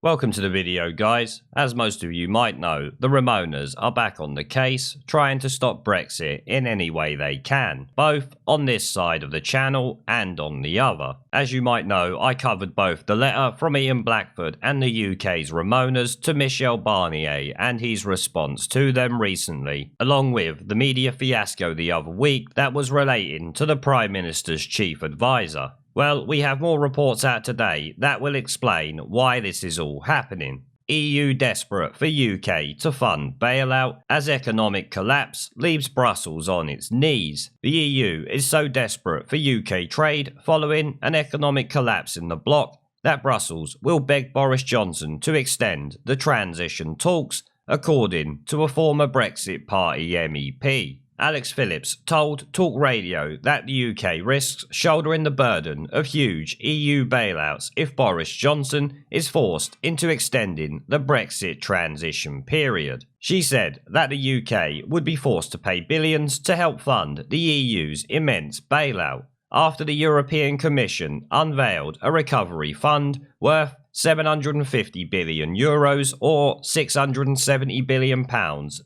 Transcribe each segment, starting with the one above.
Welcome to the video, guys. As most of you might know, the Ramonas are back on the case, trying to stop Brexit in any way they can, both on this side of the channel and on the other. As you might know, I covered both the letter from Ian Blackford and the UK's Ramonas to Michel Barnier and his response to them recently, along with the media fiasco the other week that was relating to the Prime Minister's chief advisor. Well, we have more reports out today that will explain why this is all happening. EU desperate for UK to fund bailout as economic collapse leaves Brussels on its knees. The EU is so desperate for UK trade following an economic collapse in the bloc that Brussels will beg Boris Johnson to extend the transition talks, according to a former Brexit Party MEP. Alex Phillips told Talk Radio that the UK risks shouldering the burden of huge EU bailouts if Boris Johnson is forced into extending the Brexit transition period. She said that the UK would be forced to pay billions to help fund the EU's immense bailout after the European Commission unveiled a recovery fund worth €750 billion or £670 billion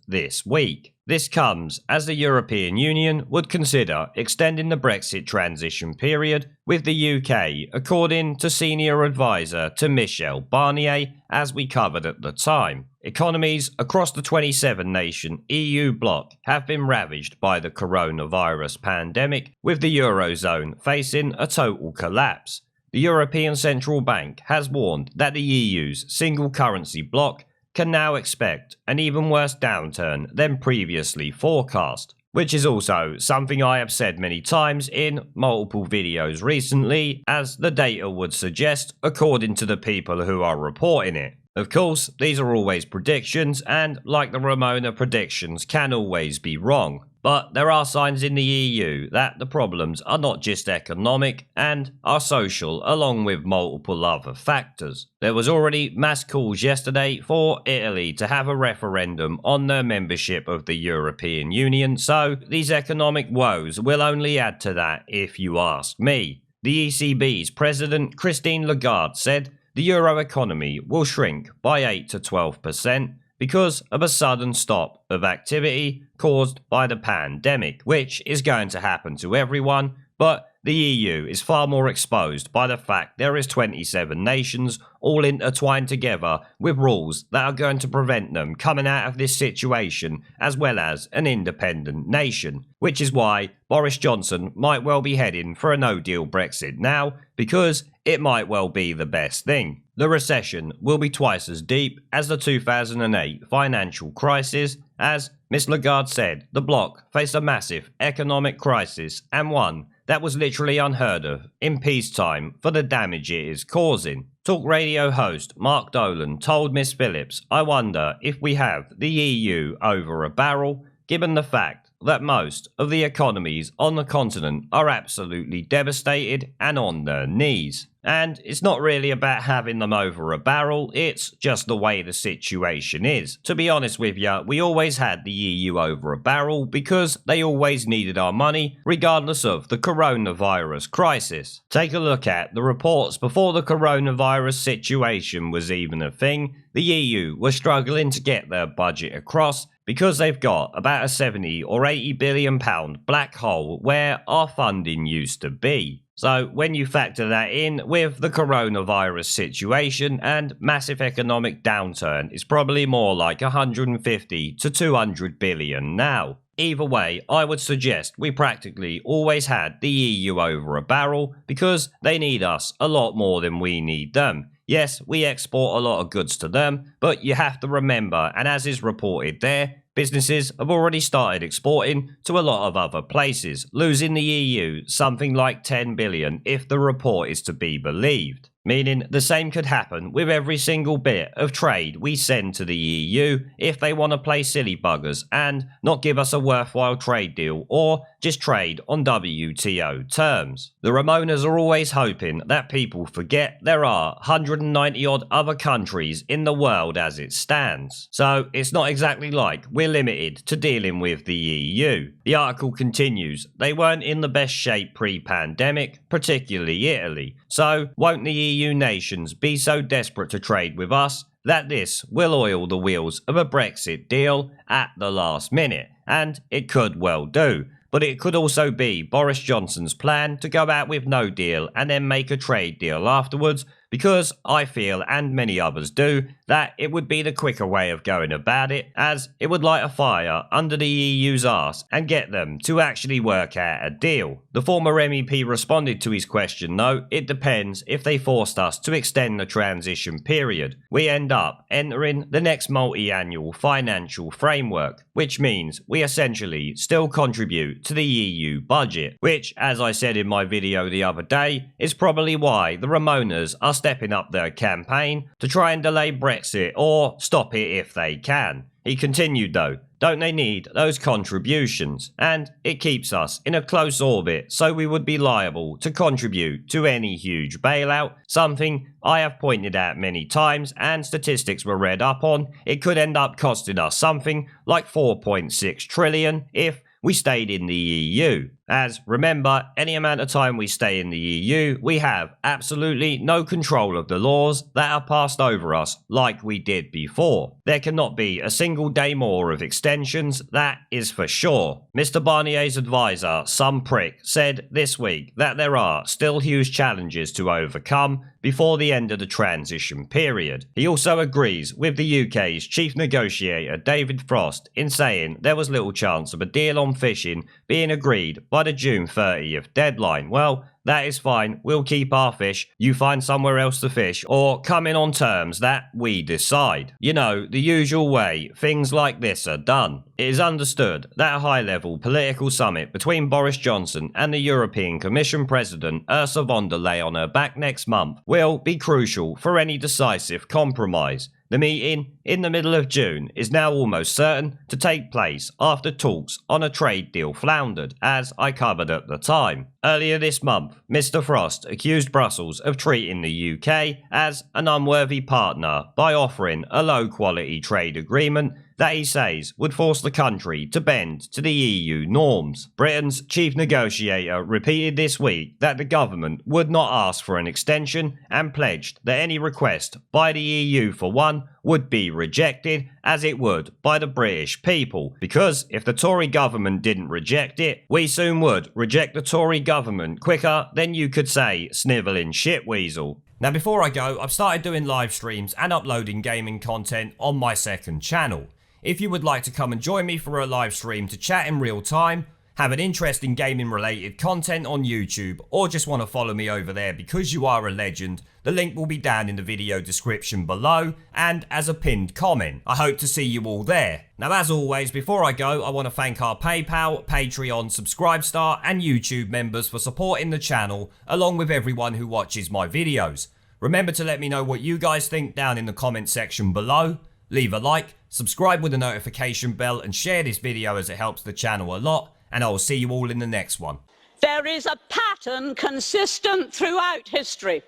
this week. This comes as the European Union would consider extending the Brexit transition period with the UK, according to senior advisor to Michel Barnier, as we covered at the time. Economies across the 27-nation EU bloc have been ravaged by the coronavirus pandemic, with the Eurozone facing a total collapse. The European Central Bank has warned that the EU's single currency bloc can now expect an even worse downturn than previously forecast, which is also something I have said many times in multiple videos recently, as the data would suggest according to the people who are reporting it. Of course, these are always predictions, and like the Ramona predictions can always be wrong. But there are signs in the EU that the problems are not just economic and are social, along with multiple other factors. There was already mass calls yesterday for Italy to have a referendum on their membership of the European Union, so these economic woes will only add to that if you ask me. The ECB's president, Christine Lagarde, said the euro economy will shrink by 8 to 12%. Because of a sudden stop of activity caused by the pandemic, which is going to happen to everyone, but the EU is far more exposed by the fact there is 27 nations all intertwined together with rules that are going to prevent them coming out of this situation as well as an independent nation, which is why Boris Johnson might well be heading for a no-deal Brexit now, because it might well be the best thing. The recession will be twice as deep as the 2008 financial crisis. As Ms Lagarde said, the bloc faced a massive economic crisis, and one that was literally unheard of in peacetime for the damage it is causing. Talk Radio host Mark Dolan told Ms Phillips, "I wonder if we have the EU over a barrel, given the fact that most of the economies on the continent are absolutely devastated and on their knees. And it's not really about having them over a barrel, it's just the way the situation is. To be honest with you, we always had the EU over a barrel because they always needed our money, regardless of the coronavirus crisis. Take a look at the reports before the coronavirus situation was even a thing. The EU was struggling to get their budget across because they've got about a 70 or 80 billion pound black hole where our funding used to be. So when you factor that in with the coronavirus situation and massive economic downturn, it's probably more like 150 to 200 billion now. Either way, I would suggest we practically always had the EU over a barrel because they need us a lot more than we need them. Yes, we export a lot of goods to them, but you have to remember, and as is reported there, businesses have already started exporting to a lot of other places, losing the EU something like 10 billion if the report is to be believed. Meaning the same could happen with every single bit of trade we send to the EU if they want to play silly buggers and not give us a worthwhile trade deal or just trade on WTO terms. The Ramonas are always hoping that people forget there are 190 odd other countries in the world as it stands. So it's not exactly like we're limited to dealing with the EU. The article continues, they weren't in the best shape pre-pandemic, particularly Italy. So won't the EU nations be so desperate to trade with us that this will oil the wheels of a Brexit deal at the last minute, and it could well do. But it could also be Boris Johnson's plan to go out with no deal and then make a trade deal afterwards, because I feel, and many others do, that it would be the quicker way of going about it, as it would light a fire under the EU's arse and get them to actually work out a deal. The former MEP responded to his question though, it depends if they forced us to extend the transition period. We end up entering the next multi-annual financial framework, which means we essentially still contribute to the EU budget, which, as I said in my video the other day, is probably why the Ramonas are stepping up their campaign to try and delay Brexit or stop it if they can. He continued though, don't they need those contributions? And it keeps us in a close orbit, so we would be liable to contribute to any huge bailout, something I have pointed out many times and statistics were read up on. It could end up costing us something like 4.6 trillion if we stayed in the EU. As, remember, any amount of time we stay in the EU, we have absolutely no control of the laws that are passed over us like we did before. There cannot be a single day more of extensions, that is for sure. Mr. Barnier's advisor, some prick, said this week that there are still huge challenges to overcome before the end of the transition period. He also agrees with the UK's chief negotiator David Frost in saying there was little chance of a deal on fishing being agreed by the June 30th deadline. Well, that is fine, we'll keep our fish, you find somewhere else to fish, or come in on terms that we decide. You know, the usual way things like this are done. It is understood that a high-level political summit between Boris Johnson and the European Commission President Ursula von der Leyen back next month will be crucial for any decisive compromise. The meeting, in the middle of June, is now almost certain to take place after talks on a trade deal floundered, as I covered at the time. Earlier this month, Mr. Frost accused Brussels of treating the UK as an unworthy partner by offering a low-quality trade agreement that he says would force the country to bend to the EU norms. Britain's chief negotiator repeated this week that the government would not ask for an extension and pledged that any request by the EU for one would be rejected, as it would by the British people, because if the Tory government didn't reject it, we soon would reject the Tory government quicker than you could say snivelling shitweasel. Now before I go, I've started doing live streams and uploading gaming content on my second channel. If you would like to come and join me for a live stream to chat in real time, have an interest in gaming related content on YouTube, or just want to follow me over there because you are a legend, the link will be down in the video description below and as a pinned comment. I hope to see you all there. Now as always, before I go, I want to thank our PayPal, Patreon, Subscribestar and YouTube members for supporting the channel, along with everyone who watches my videos. Remember to let me know what you guys think down in the comment section below. Leave a like, subscribe with the notification bell and share this video as it helps the channel a lot, and I will see you all in the next one. There is a pattern consistent throughout history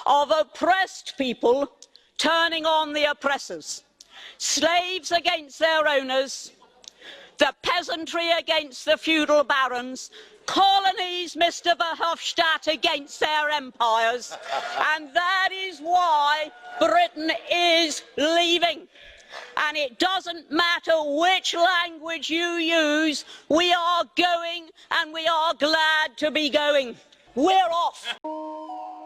of oppressed people turning on the oppressors. Slaves against their owners, the peasantry against the feudal barons, colonies, Mr. Verhofstadt, against their empires. And that is why Britain is leaving. And it doesn't matter which language you use, we are going, and we are glad to be going. We're off.